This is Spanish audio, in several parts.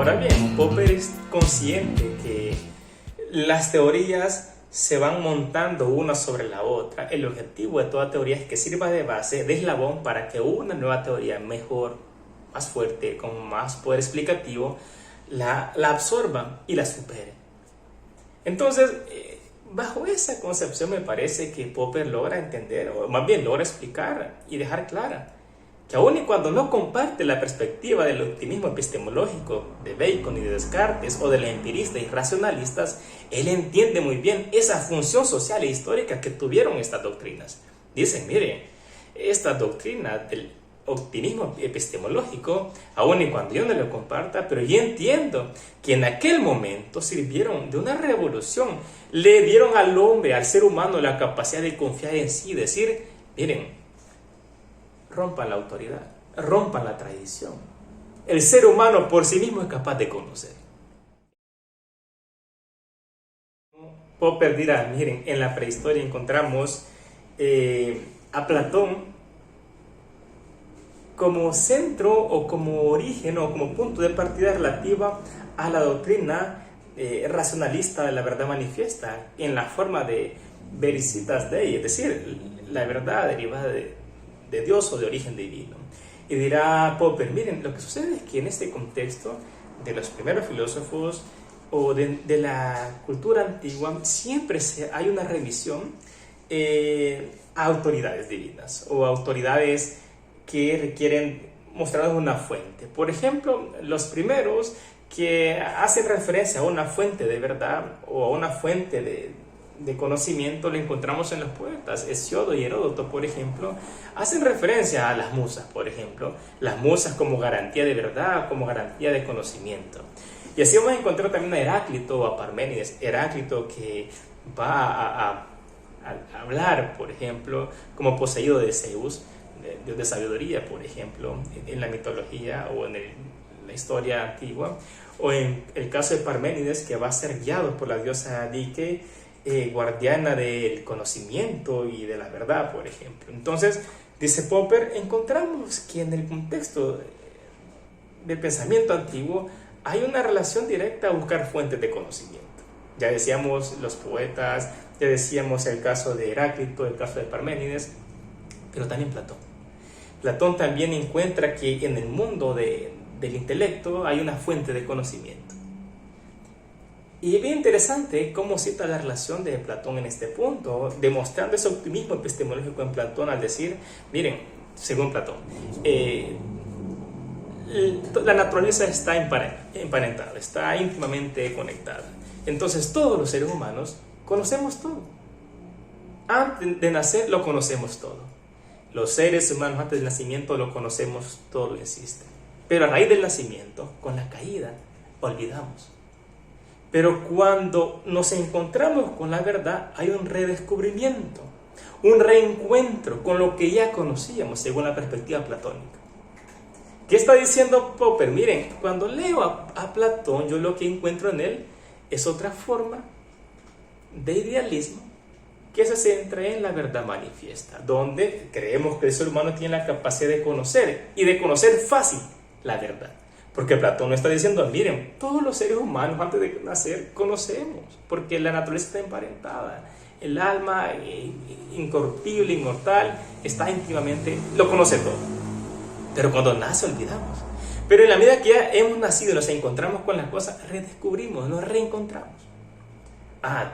Ahora bien, Popper es consciente que las teorías se van montando una sobre la otra. El objetivo de toda teoría es que sirva de base, de eslabón, para que una nueva teoría mejor, más fuerte, con más poder explicativo, la absorba y la supere. Entonces, bajo esa concepción me parece que Popper logra entender, o más bien logra explicar y dejar clara, que aun y cuando no comparte la perspectiva del optimismo epistemológico de Bacon y de Descartes o de los empiristas y racionalistas, él entiende muy bien esa función social e histórica que tuvieron estas doctrinas. Dicen, miren, esta doctrina del optimismo epistemológico, aun y cuando yo no lo comparta, pero yo entiendo que en aquel momento sirvieron de una revolución, le dieron al hombre, al ser humano, la capacidad de confiar en sí, decir, miren, rompan la autoridad, rompan la tradición. El ser humano por sí mismo es capaz de conocer. Popper dirá, miren, en la prehistoria encontramos a Platón como centro o como origen o como punto de partida relativa a la doctrina racionalista de la verdad manifiesta en la forma de Vericitas Dei, es decir, la verdad derivada de Dios o de origen divino. Y dirá Popper, miren, lo que sucede es que en este contexto de los primeros filósofos o de la cultura antigua siempre hay una revisión a autoridades divinas o autoridades que requieren mostrarnos una fuente. Por ejemplo, los primeros que hacen referencia a una fuente de verdad o a una fuente de conocimiento lo encontramos en los poetas. Hesiodo y Heródoto, por ejemplo, hacen referencia a las musas, por ejemplo, las musas como garantía de verdad, como garantía de conocimiento. Y así vamos a encontrar también a Heráclito o a Parménides. Heráclito que va a hablar, por ejemplo, como poseído de Zeus, dios de sabiduría, por ejemplo, en la mitología o en la historia antigua, o en el caso de Parménides, que va a ser guiado por la diosa Dike, guardiana del conocimiento y de la verdad, por ejemplo. Entonces, dice Popper, encontramos que en el contexto del pensamiento antiguo hay una relación directa a buscar fuentes de conocimiento. Ya decíamos los poetas, ya decíamos el caso de Heráclito, el caso de Parménides, pero también Platón. Platón también encuentra que en el mundo del intelecto hay una fuente de conocimiento. Y es bien interesante cómo cita la relación de Platón en este punto, demostrando ese optimismo epistemológico en Platón al decir, miren, según Platón, la naturaleza está emparentada, está íntimamente conectada. Entonces todos los seres humanos conocemos todo. Antes de nacer lo conocemos todo. Los seres humanos antes del nacimiento lo conocemos todo, insiste. Pero a raíz del nacimiento, con la caída, olvidamos. Pero cuando nos encontramos con la verdad, hay un redescubrimiento, un reencuentro con lo que ya conocíamos según la perspectiva platónica. ¿Qué está diciendo Popper? Miren, cuando leo a Platón, yo lo que encuentro en él es otra forma de idealismo que se centra en la verdad manifiesta, donde creemos que el ser humano tiene la capacidad de conocer y de conocer fácil la verdad. Porque Platón no está diciendo, miren, todos los seres humanos antes de nacer conocemos, porque la naturaleza está emparentada. El alma incorruptible, inmortal, está íntimamente, lo conoce todo. Pero cuando nace olvidamos. Pero en la medida que ya hemos nacido y nos encontramos con las cosas, redescubrimos, nos reencontramos.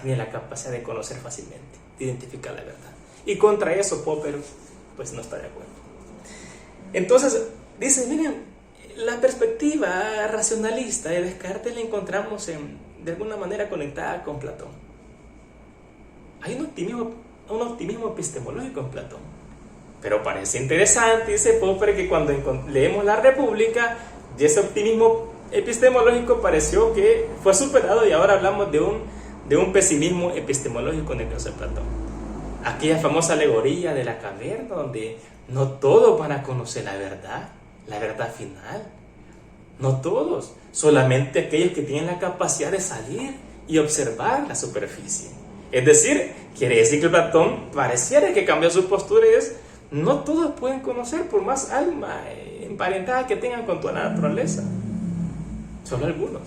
Tiene la capacidad de conocer fácilmente, de identificar la verdad. Y contra eso Popper pues no está de acuerdo. Entonces dice, miren, la perspectiva racionalista de Descartes la encontramos de alguna manera conectada con Platón. Hay un optimismo epistemológico en Platón. Pero parece interesante, dice Popper, que cuando leemos la República, ese optimismo epistemológico pareció que fue superado y ahora hablamos de un pesimismo epistemológico en el caso de Platón. Aquella famosa alegoría de la caverna, donde no todos van a conocer la verdad final. No todos, solamente aquellos que tienen la capacidad de salir y observar la superficie. Es decir, quiere decir que Platón pareciera que cambió su postura y es, no todos pueden conocer por más alma emparentada que tengan con toda la naturaleza. solo algunos.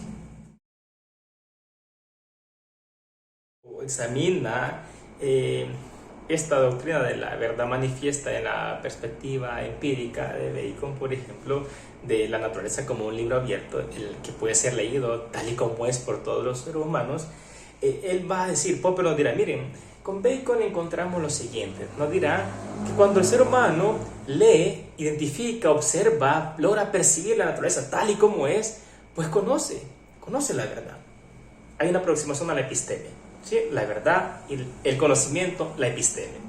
Examina esta doctrina de la verdad manifiesta en la perspectiva empírica de Bacon, por ejemplo, de la naturaleza como un libro abierto, el que puede ser leído tal y como es por todos los seres humanos. Él va a decir, Popper nos dirá, miren, con Bacon encontramos lo siguiente, nos dirá que cuando el ser humano lee, identifica, observa, logra percibir la naturaleza tal y como es, pues conoce la verdad. Hay una aproximación a la epistemia, ¿sí? La verdad, el conocimiento, la epistemia.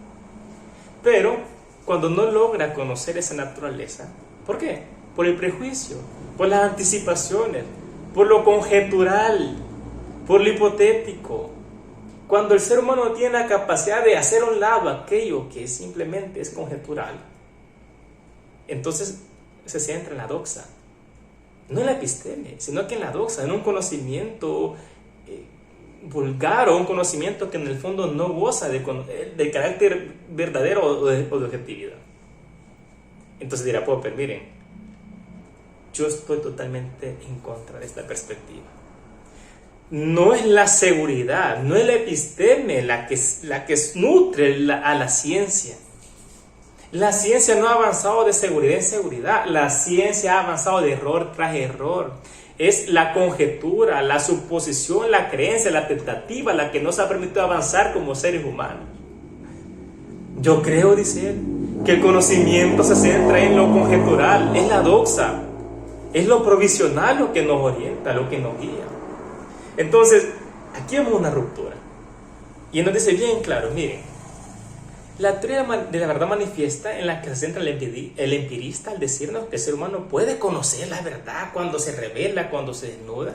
Pero cuando no logra conocer esa naturaleza, ¿por qué? Por el prejuicio, por las anticipaciones, por lo conjetural, por lo hipotético. Cuando el ser humano tiene la capacidad de hacer a un lado aquello que simplemente es conjetural, entonces se centra en la doxa. No en la epistemia, sino que en la doxa, en un conocimiento vulgar o un conocimiento que en el fondo no goza de carácter verdadero o de objetividad. Entonces dirá Popper, miren, yo estoy totalmente en contra de esta perspectiva. No es la seguridad, no es la epistemia la que nutre a la ciencia. La ciencia no ha avanzado de seguridad en seguridad, la ciencia ha avanzado de error tras error. Es la conjetura, la suposición, la creencia, la tentativa la que nos ha permitido avanzar como seres humanos. Yo creo, dice él, que el conocimiento se centra en lo conjetural, es la doxa, es lo provisional lo que nos orienta, lo que nos guía. Entonces, aquí vemos una ruptura. Y él nos dice bien claro, miren, la teoría de la verdad manifiesta en la que se centra el empirista al decirnos que el ser humano puede conocer la verdad cuando se revela, cuando se desnuda,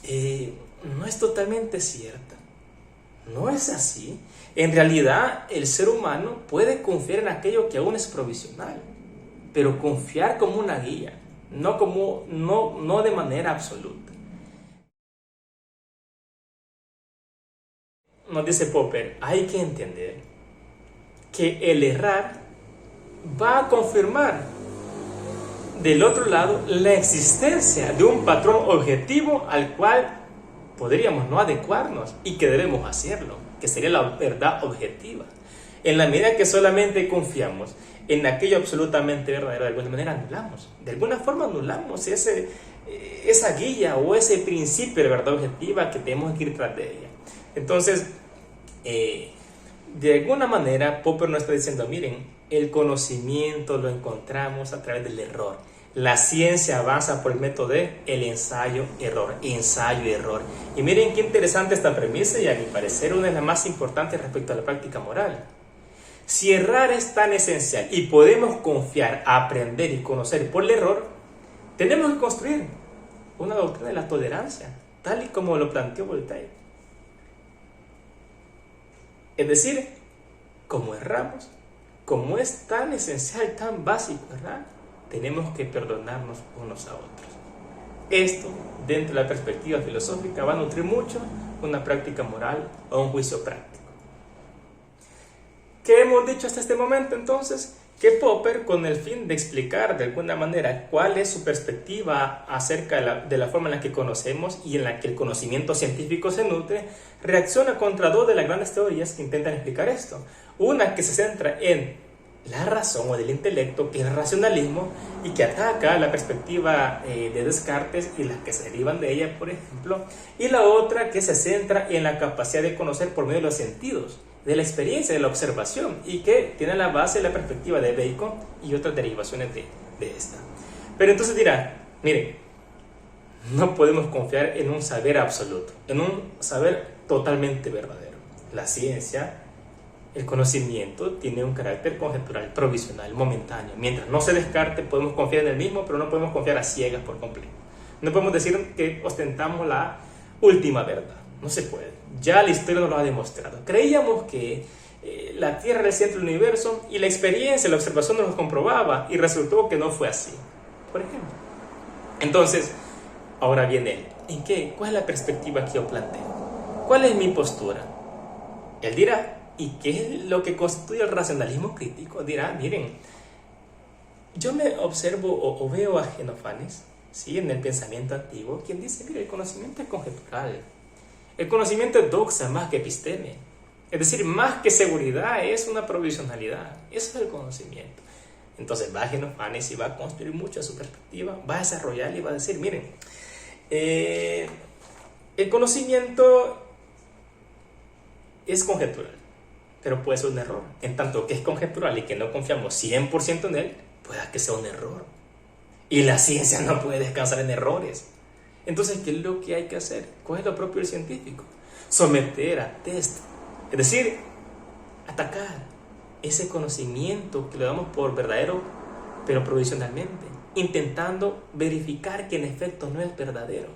no es totalmente cierta. No es así. En realidad, el ser humano puede confiar en aquello que aún es provisional, pero confiar como una guía, no de manera absoluta. Nos dice Popper, hay que entender que el errar va a confirmar del otro lado la existencia de un patrón objetivo al cual podríamos no adecuarnos y que debemos hacerlo, que sería la verdad objetiva. En la medida que solamente confiamos en aquello absolutamente verdadero, de alguna manera de alguna forma anulamos esa guía o ese principio de verdad objetiva que tenemos que ir tras de ella. Entonces, de alguna manera, Popper nos está diciendo, miren, el conocimiento lo encontramos a través del error. La ciencia avanza por el método de el ensayo-error, ensayo-error. Y miren qué interesante esta premisa y a mi parecer una de las más importantes respecto a la práctica moral. Si errar es tan esencial y podemos confiar, aprender y conocer por el error, tenemos que construir una doctrina de la tolerancia, tal y como lo planteó Voltaire. Es decir, como erramos, como es tan esencial, tan básico errar, tenemos que perdonarnos unos a otros. Esto, dentro de la perspectiva filosófica, va a nutrir mucho una práctica moral o un juicio práctico. ¿Qué hemos dicho hasta este momento entonces? Que Popper, con el fin de explicar de alguna manera cuál es su perspectiva acerca de la forma en la que conocemos y en la que el conocimiento científico se nutre, reacciona contra dos de las grandes teorías que intentan explicar esto. Una que se centra en la razón o del intelecto, que es el racionalismo, y que ataca la perspectiva de Descartes y las que se derivan de ella, por ejemplo, y la otra que se centra en la capacidad de conocer por medio de los sentidos, de la experiencia, de la observación, y que tiene la base de la perspectiva de Bacon y otras derivaciones de esta. Pero entonces dirá, miren, no podemos confiar en un saber absoluto, en un saber totalmente verdadero. La ciencia, el conocimiento, tiene un carácter conjetural, provisional, momentáneo. Mientras no se descarte, podemos confiar en el mismo, pero no podemos confiar a ciegas por completo. No podemos decir que ostentamos la última verdad. No se puede. Ya la historia nos lo ha demostrado. Creíamos que la Tierra era el centro del universo y la experiencia, la observación nos lo comprobaba y resultó que no fue así, por ejemplo. Entonces, ahora viene él. ¿En qué? ¿Cuál es la perspectiva que yo planteo? ¿Cuál es mi postura? Él dirá, ¿y qué es lo que constituye el racionalismo crítico? Dirá, miren, yo me observo o veo a Jenofanes, ¿sí? En el pensamiento antiguo, quien dice, mira, el conocimiento es conjetural. El conocimiento es doxa más que episteme. Es decir, más que seguridad es una provisionalidad. Eso es el conocimiento. Entonces va Jenofanes y va a construir mucho a su perspectiva, va a desarrollar y va a decir, miren, el conocimiento es conjetural, pero puede ser un error. En tanto que es conjetural y que no confiamos 100% en él, pueda que sea un error. Y la ciencia no puede descansar en errores. Entonces, ¿qué es lo que hay que hacer? ¿Cuál es lo propio del científico? Someter a test, es decir, atacar ese conocimiento que lo damos por verdadero, pero provisionalmente, intentando verificar que en efecto no es verdadero.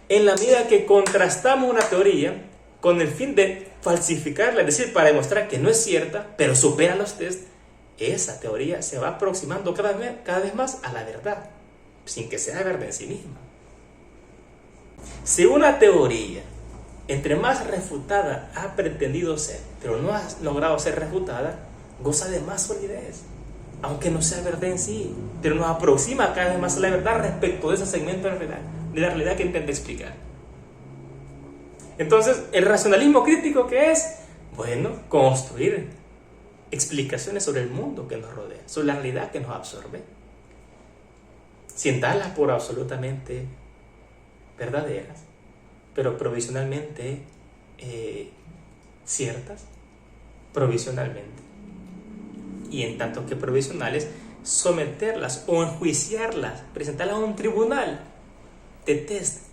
En la medida que contrastamos una teoría con el fin de falsificarla, es decir, para demostrar que no es cierta, pero supera los test, esa teoría se va aproximando cada vez más a la verdad, sin que sea verdad en sí misma. Si una teoría, entre más refutada ha pretendido ser, pero no ha logrado ser refutada, goza de más solidez, aunque no sea verdad en sí, pero nos aproxima cada vez más a la verdad respecto de ese segmento de la realidad que intenta explicar. Entonces, ¿el racionalismo crítico qué es? Bueno, construir explicaciones sobre el mundo que nos rodea, sobre la realidad que nos absorbe, sin darlas por absolutamente verdaderas, pero provisionalmente ciertas, provisionalmente. Y en tanto que provisionales, someterlas o enjuiciarlas, presentarlas a un tribunal de test,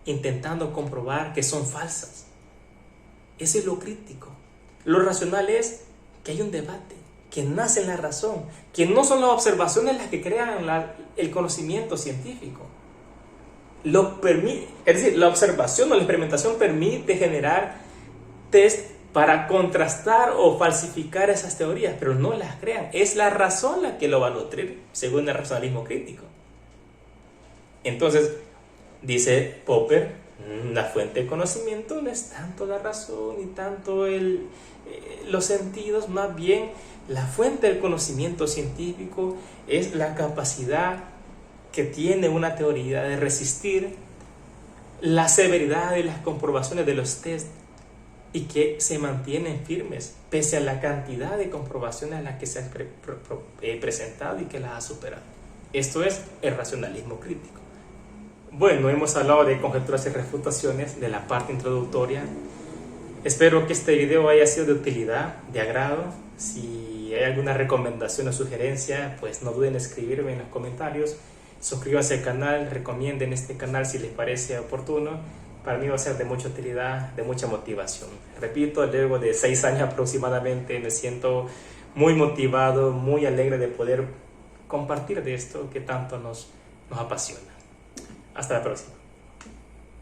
intentando comprobar que son falsas. Eso es lo crítico. Lo racional es que hay un debate, que nace en la razón, que no son las observaciones las que crean el conocimiento científico. Es decir, la observación o la experimentación permite generar test para contrastar o falsificar esas teorías, pero no las crean. Es la razón la que lo va a nutrir, según el racionalismo crítico. Entonces, dice Popper, la fuente del conocimiento no es tanto la razón ni tanto los sentidos, más bien la fuente del conocimiento científico es la capacidad que tiene una teoría de resistir la severidad de las comprobaciones de los test y que se mantienen firmes pese a la cantidad de comprobaciones a las que se ha presentado y que las ha superado. Esto es el racionalismo crítico. Bueno, hemos hablado de conjeturas y refutaciones de la parte introductoria. Espero que este video haya sido de utilidad, de agrado. Si hay alguna recomendación o sugerencia, pues no duden en escribirme en los comentarios. Suscríbanse al canal, recomienden este canal si les parece oportuno. Para mí va a ser de mucha utilidad, de mucha motivación. Repito, luego de 6 años aproximadamente me siento muy motivado, muy alegre de poder compartir de esto que tanto nos apasiona. Hasta la próxima.